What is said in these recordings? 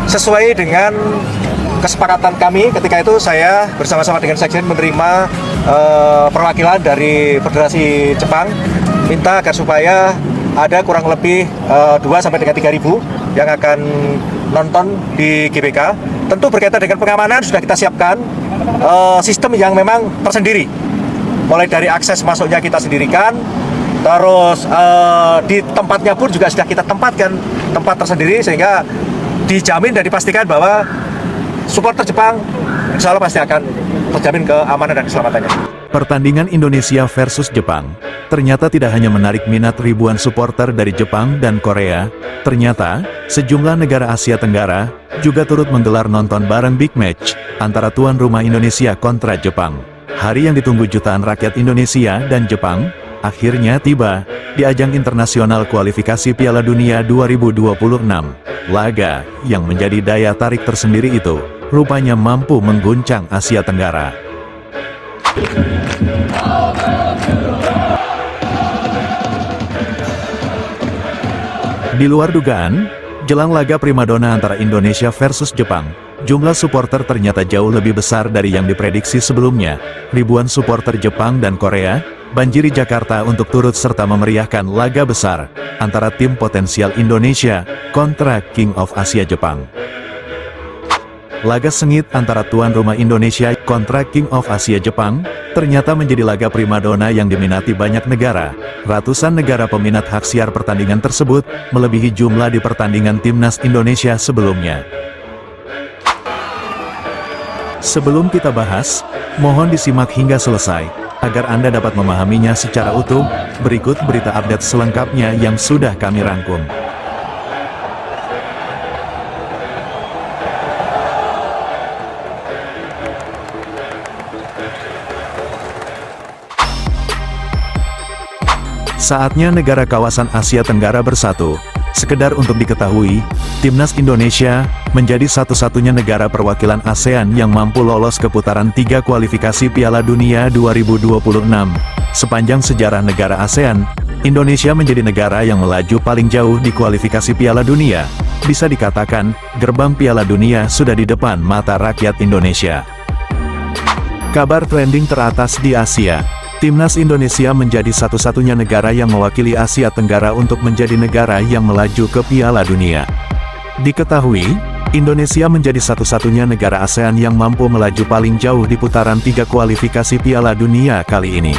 Sesuai dengan kesepakatan kami ketika itu, saya bersama-sama dengan Sekjen menerima perwakilan dari Federasi Jepang minta agar supaya ada kurang lebih 2 sampai dengan 3.000 yang akan nonton di GBK. Tentu berkaitan dengan pengamanan sudah kita siapkan sistem yang memang tersendiri. Mulai dari akses masuknya kita sendirikan, terus di tempatnya pun juga sudah kita tempatkan tempat tersendiri sehingga dijamin dan dipastikan bahwa supporter Jepang insya Allah pasti akan terjamin keamanan dan keselamatannya. Pertandingan Indonesia versus Jepang ternyata tidak hanya menarik minat ribuan supporter dari Jepang dan Korea, ternyata sejumlah negara Asia Tenggara juga turut menggelar nonton bareng big match antara tuan rumah Indonesia kontra Jepang. Hari yang ditunggu jutaan rakyat Indonesia dan Jepang akhirnya tiba di ajang internasional kualifikasi Piala Dunia 2026. Laga yang menjadi daya tarik tersendiri itu rupanya mampu mengguncang Asia Tenggara. Di luar dugaan, jelang laga primadona antara Indonesia versus Jepang, jumlah supporter ternyata jauh lebih besar dari yang diprediksi sebelumnya. Ribuan supporter Jepang dan Korea banjiri Jakarta untuk turut serta memeriahkan laga besar antara tim potensial Indonesia kontra King of Asia Jepang. Laga sengit antara tuan rumah Indonesia kontra King of Asia Jepang ternyata menjadi laga primadona yang diminati banyak negara. Ratusan negara peminat hak siar pertandingan tersebut melebihi jumlah di pertandingan timnas Indonesia sebelumnya. Sebelum kita bahas, mohon disimak hingga selesai agar Anda dapat memahaminya secara utuh. Berikut berita update selengkapnya yang sudah kami rangkum. Saatnya negara kawasan Asia Tenggara bersatu. Sekedar untuk diketahui, timnas Indonesia menjadi satu-satunya negara perwakilan ASEAN yang mampu lolos ke putaran 3 kualifikasi Piala Dunia 2026. Sepanjang sejarah negara ASEAN, Indonesia menjadi negara yang melaju paling jauh di kualifikasi Piala Dunia. Bisa dikatakan, gerbang Piala Dunia sudah di depan mata rakyat Indonesia. Kabar trending teratas di Asia. Timnas Indonesia menjadi satu-satunya negara yang mewakili Asia Tenggara untuk menjadi negara yang melaju ke Piala Dunia. Diketahui, Indonesia menjadi satu-satunya negara ASEAN yang mampu melaju paling jauh di putaran 3 kualifikasi Piala Dunia kali ini.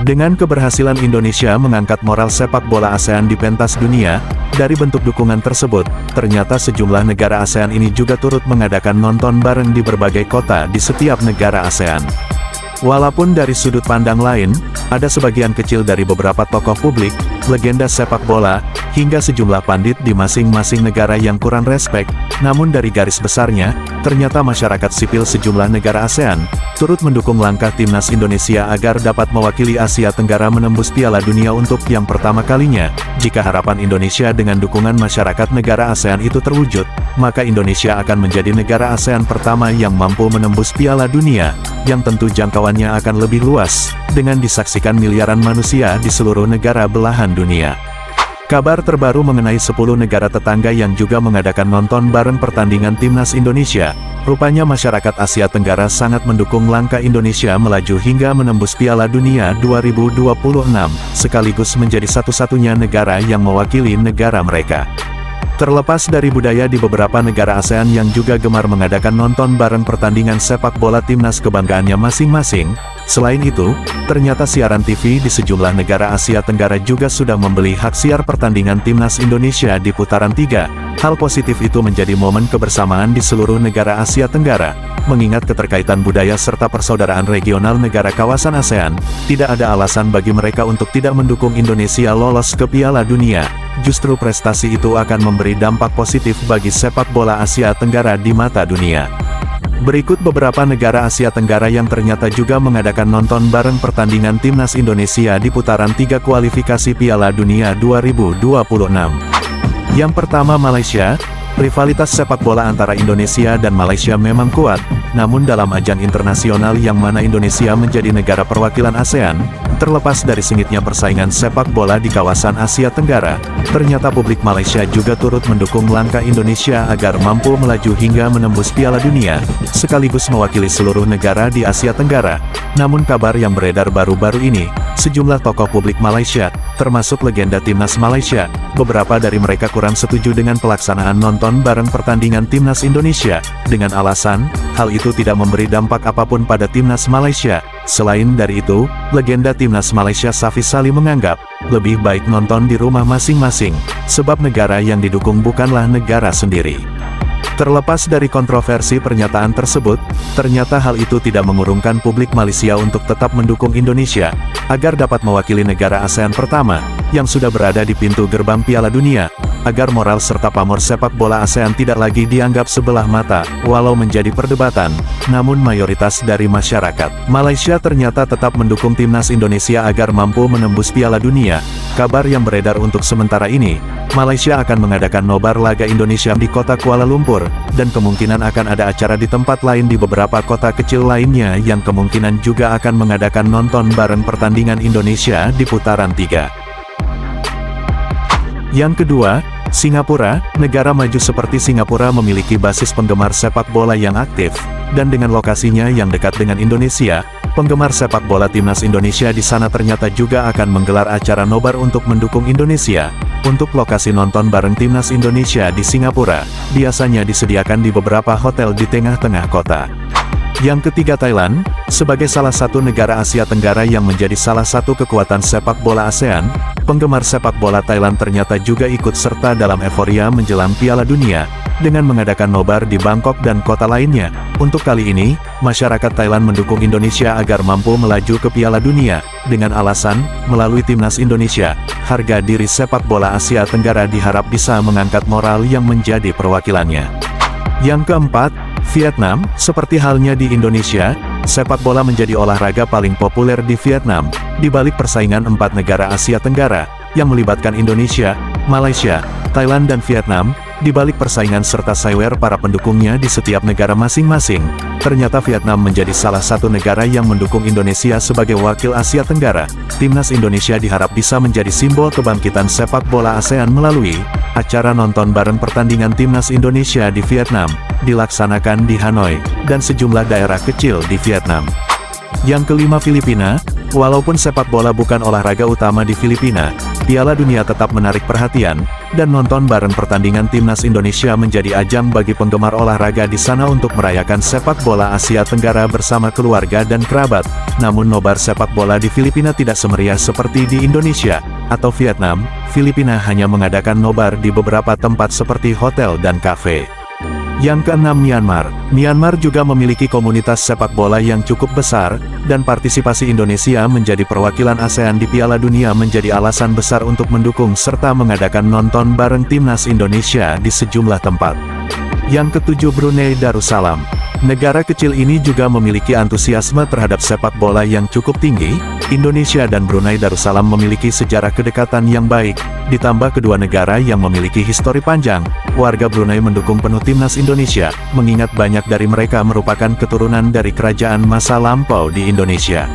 Dengan keberhasilan Indonesia mengangkat moral sepak bola ASEAN di pentas dunia, dari bentuk dukungan tersebut, ternyata sejumlah negara ASEAN ini juga turut mengadakan nonton bareng di berbagai kota di setiap negara ASEAN. Walaupun dari sudut pandang lain, ada sebagian kecil dari beberapa tokoh publik, legenda sepak bola, hingga sejumlah pandit di masing-masing negara yang kurang respek, namun dari garis besarnya, ternyata masyarakat sipil sejumlah negara ASEAN, turut mendukung langkah timnas Indonesia agar dapat mewakili Asia Tenggara menembus Piala Dunia untuk yang pertama kalinya. Jika harapan Indonesia dengan dukungan masyarakat negara ASEAN itu terwujud, maka Indonesia akan menjadi negara ASEAN pertama yang mampu menembus Piala Dunia, yang tentu jangkauannya akan lebih luas, dengan disaksikan miliaran manusia di seluruh negara belahan dunia. Kabar terbaru mengenai 10 negara tetangga yang juga mengadakan nonton bareng pertandingan timnas Indonesia. Rupanya masyarakat Asia Tenggara sangat mendukung langkah Indonesia melaju hingga menembus Piala Dunia 2026, sekaligus menjadi satu-satunya negara yang mewakili negara mereka. Terlepas dari budaya di beberapa negara ASEAN yang juga gemar mengadakan nonton bareng pertandingan sepak bola timnas kebanggaannya masing-masing, selain itu, ternyata siaran TV di sejumlah negara Asia Tenggara juga sudah membeli hak siar pertandingan timnas Indonesia di putaran 3. Hal positif itu menjadi momen kebersamaan di seluruh negara Asia Tenggara. Mengingat keterkaitan budaya serta persaudaraan regional negara kawasan ASEAN, tidak ada alasan bagi mereka untuk tidak mendukung Indonesia lolos ke Piala Dunia. Justru prestasi itu akan memberi dampak positif bagi sepak bola Asia Tenggara di mata dunia. Berikut beberapa negara Asia Tenggara yang ternyata juga mengadakan nonton bareng pertandingan timnas Indonesia di putaran 3 kualifikasi Piala Dunia 2026. Yang pertama Malaysia. Rivalitas sepak bola antara Indonesia dan Malaysia memang kuat, namun dalam ajang internasional yang mana Indonesia menjadi negara perwakilan ASEAN, terlepas dari sengitnya persaingan sepak bola di kawasan Asia Tenggara, ternyata publik Malaysia juga turut mendukung langkah Indonesia agar mampu melaju hingga menembus Piala Dunia, sekaligus mewakili seluruh negara di Asia Tenggara. Namun kabar yang beredar baru-baru ini, sejumlah tokoh publik Malaysia, termasuk legenda timnas Malaysia, beberapa dari mereka kurang setuju dengan pelaksanaan nonton bareng pertandingan timnas Indonesia, dengan alasan, hal itu tidak memberi dampak apapun pada timnas Malaysia. Selain dari itu, legenda timnas Malaysia Safis Salim menganggap, lebih baik nonton di rumah masing-masing, sebab negara yang didukung bukanlah negara sendiri. Terlepas dari kontroversi pernyataan tersebut, ternyata hal itu tidak mengurungkan publik Malaysia untuk tetap mendukung Indonesia, agar dapat mewakili negara ASEAN pertama, yang sudah berada di pintu gerbang Piala Dunia, agar moral serta pamor sepak bola ASEAN tidak lagi dianggap sebelah mata, walau menjadi perdebatan, namun mayoritas dari masyarakat Malaysia ternyata tetap mendukung timnas Indonesia agar mampu menembus Piala Dunia. Kabar yang beredar untuk sementara ini, Malaysia akan mengadakan nobar laga Indonesia di kota Kuala Lumpur, dan kemungkinan akan ada acara di tempat lain di beberapa kota kecil lainnya yang kemungkinan juga akan mengadakan nonton bareng pertandingan Indonesia di putaran 3. Yang kedua, Singapura. Negara maju seperti Singapura memiliki basis penggemar sepak bola yang aktif, dan dengan lokasinya yang dekat dengan Indonesia, penggemar sepak bola timnas Indonesia di sana ternyata juga akan menggelar acara nobar untuk mendukung Indonesia. Untuk lokasi nonton bareng timnas Indonesia di Singapura, biasanya disediakan di beberapa hotel di tengah-tengah kota. Yang ketiga, Thailand. Sebagai salah satu negara Asia Tenggara yang menjadi salah satu kekuatan sepak bola ASEAN, penggemar sepak bola Thailand ternyata juga ikut serta dalam euforia menjelang Piala Dunia, dengan mengadakan nobar di Bangkok dan kota lainnya. Untuk kali ini, masyarakat Thailand mendukung Indonesia agar mampu melaju ke Piala Dunia, dengan alasan, melalui timnas Indonesia, harga diri sepak bola Asia Tenggara diharap bisa mengangkat moral yang menjadi perwakilannya. Yang keempat, Vietnam. Seperti halnya di Indonesia, sepak bola menjadi olahraga paling populer di Vietnam, di balik persaingan 4 negara Asia Tenggara, yang melibatkan Indonesia, Malaysia, Thailand dan Vietnam. Di balik persaingan serta saywer para pendukungnya di setiap negara masing-masing, ternyata Vietnam menjadi salah satu negara yang mendukung Indonesia sebagai wakil Asia Tenggara. Timnas Indonesia diharap bisa menjadi simbol kebangkitan sepak bola ASEAN melalui acara nonton bareng pertandingan timnas Indonesia di Vietnam, dilaksanakan di Hanoi, dan sejumlah daerah kecil di Vietnam. Yang kelima, Filipina. Walaupun sepak bola bukan olahraga utama di Filipina, Piala Dunia tetap menarik perhatian, dan nonton bareng pertandingan timnas Indonesia menjadi ajang bagi penggemar olahraga di sana untuk merayakan sepak bola Asia Tenggara bersama keluarga dan kerabat. Namun nobar sepak bola di Filipina tidak semeriah seperti di Indonesia atau Vietnam. Filipina hanya mengadakan nobar di beberapa tempat seperti hotel dan kafe. Yang keenam, Myanmar. Myanmar juga memiliki komunitas sepak bola yang cukup besar, dan partisipasi Indonesia menjadi perwakilan ASEAN di Piala Dunia menjadi alasan besar untuk mendukung serta mengadakan nonton bareng timnas Indonesia di sejumlah tempat. Yang ketujuh, Brunei Darussalam. Negara kecil ini juga memiliki antusiasme terhadap sepak bola yang cukup tinggi. Indonesia dan Brunei Darussalam memiliki sejarah kedekatan yang baik, ditambah kedua negara yang memiliki histori panjang. Warga Brunei mendukung penuh timnas Indonesia, mengingat banyak dari mereka merupakan keturunan dari kerajaan masa lampau di Indonesia.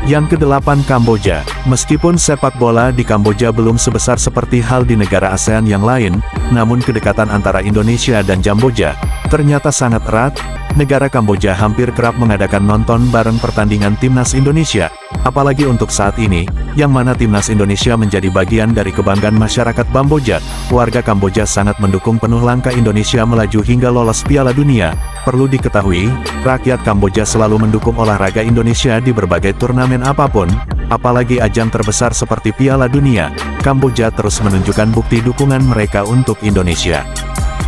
Yang kedelapan, Kamboja. Meskipun sepak bola di Kamboja belum sebesar seperti hal di negara ASEAN yang lain, namun kedekatan antara Indonesia dan Kamboja ternyata sangat erat. Negara Kamboja hampir kerap mengadakan nonton bareng pertandingan timnas Indonesia, apalagi untuk saat ini, yang mana timnas Indonesia menjadi bagian dari kebanggaan masyarakat Kamboja. Warga Kamboja sangat mendukung penuh langkah Indonesia melaju hingga lolos Piala Dunia. Perlu diketahui, rakyat Kamboja selalu mendukung olahraga Indonesia di berbagai turnamen apapun, apalagi ajang terbesar seperti Piala Dunia. Kamboja terus menunjukkan bukti dukungan mereka untuk Indonesia.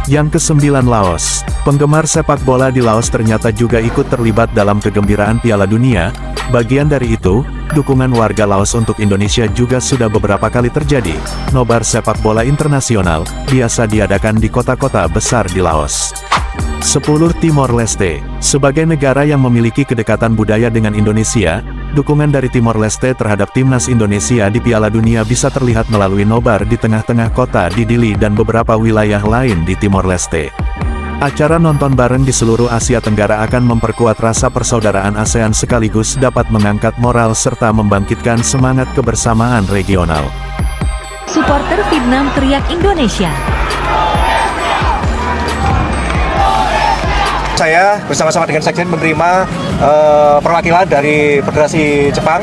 Yang kesembilan, Laos. Penggemar sepak bola di Laos ternyata juga ikut terlibat dalam kegembiraan Piala Dunia. Bagian dari itu, dukungan warga Laos untuk Indonesia juga sudah beberapa kali terjadi. Nobar sepak bola internasional biasa diadakan di kota-kota besar di Laos. 10, Timor Leste. Sebagai negara yang memiliki kedekatan budaya dengan Indonesia, Dukungan dari Timor Leste terhadap timnas Indonesia di Piala Dunia bisa terlihat melalui nobar di tengah-tengah kota di Dili dan beberapa wilayah lain di Timor Leste. Acara nonton bareng di seluruh Asia Tenggara akan memperkuat rasa persaudaraan ASEAN sekaligus dapat mengangkat moral serta membangkitkan semangat kebersamaan regional. Supporter Vietnam teriak Indonesia. Saya bersama-sama dengan Sekjen menerima perwakilan dari Federasi Jepang,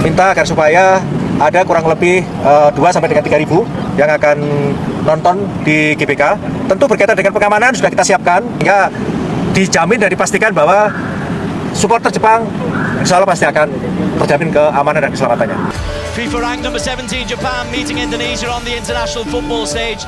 minta agar supaya ada kurang lebih 2 sampai dengan 3.000 yang akan nonton di GBK. Tentu berkaitan dengan pengamanan sudah kita siapkan, hingga dijamin dan dipastikan bahwa supporter Jepang insya Allah pasti akan terjamin keamanan dan keselamatannya. FIFA ranked number 17 Japan meeting Indonesia on the international football stage.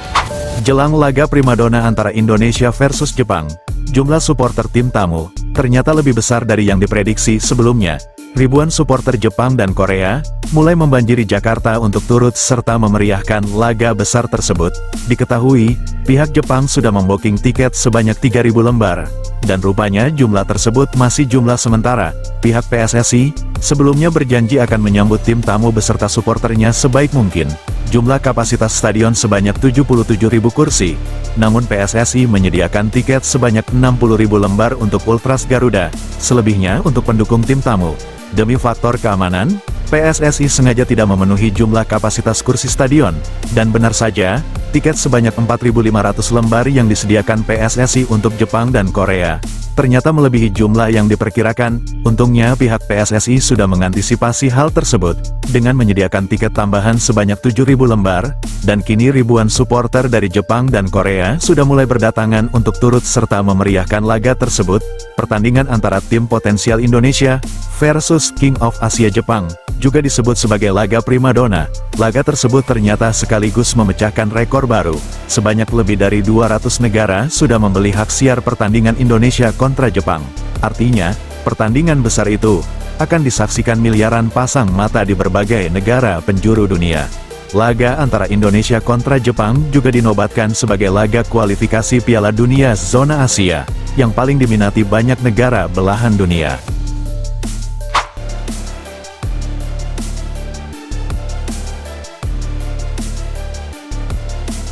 Jelang laga primadona antara Indonesia versus Jepang, jumlah supporter tim tamu ternyata lebih besar dari yang diprediksi sebelumnya. Ribuan supporter Jepang dan Korea mulai membanjiri Jakarta untuk turut serta memeriahkan laga besar tersebut. Diketahui, pihak Jepang sudah membooking tiket sebanyak 3.000 lembar. Dan rupanya jumlah tersebut masih jumlah sementara. Pihak PSSI sebelumnya berjanji akan menyambut tim tamu beserta supporternya sebaik mungkin. Jumlah kapasitas stadion sebanyak 77.000 kursi. Namun PSSI menyediakan tiket sebanyak 60.000 lembar untuk Ultras Garuda, selebihnya untuk pendukung tim tamu. Demi faktor keamanan, PSSI sengaja tidak memenuhi jumlah kapasitas kursi stadion. Dan benar saja, tiket sebanyak 4.500 lembar yang disediakan PSSI untuk Jepang dan Korea ternyata melebihi jumlah yang diperkirakan. Untungnya pihak PSSI sudah mengantisipasi hal tersebut dengan menyediakan tiket tambahan sebanyak 7.000 lembar, dan kini ribuan supporter dari Jepang dan Korea sudah mulai berdatangan untuk turut serta memeriahkan laga tersebut. Pertandingan antara tim potensial Indonesia versus King of Asia Jepang juga disebut sebagai laga primadona. Laga tersebut ternyata sekaligus memecahkan rekor baru. Sebanyak lebih dari 200 negara sudah membeli hak siar pertandingan Indonesia kontra Jepang. Artinya, pertandingan besar itu akan disaksikan miliaran pasang mata di berbagai negara penjuru dunia. Laga antara Indonesia kontra Jepang juga dinobatkan sebagai laga kualifikasi Piala Dunia Zona Asia, yang paling diminati banyak negara belahan dunia.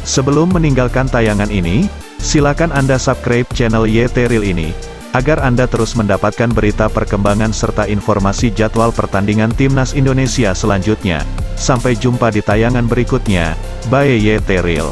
Sebelum meninggalkan tayangan ini, silakan Anda subscribe channel YT Real ini, agar Anda terus mendapatkan berita perkembangan serta informasi jadwal pertandingan Timnas Indonesia selanjutnya. Sampai jumpa di tayangan berikutnya, bye YT Real.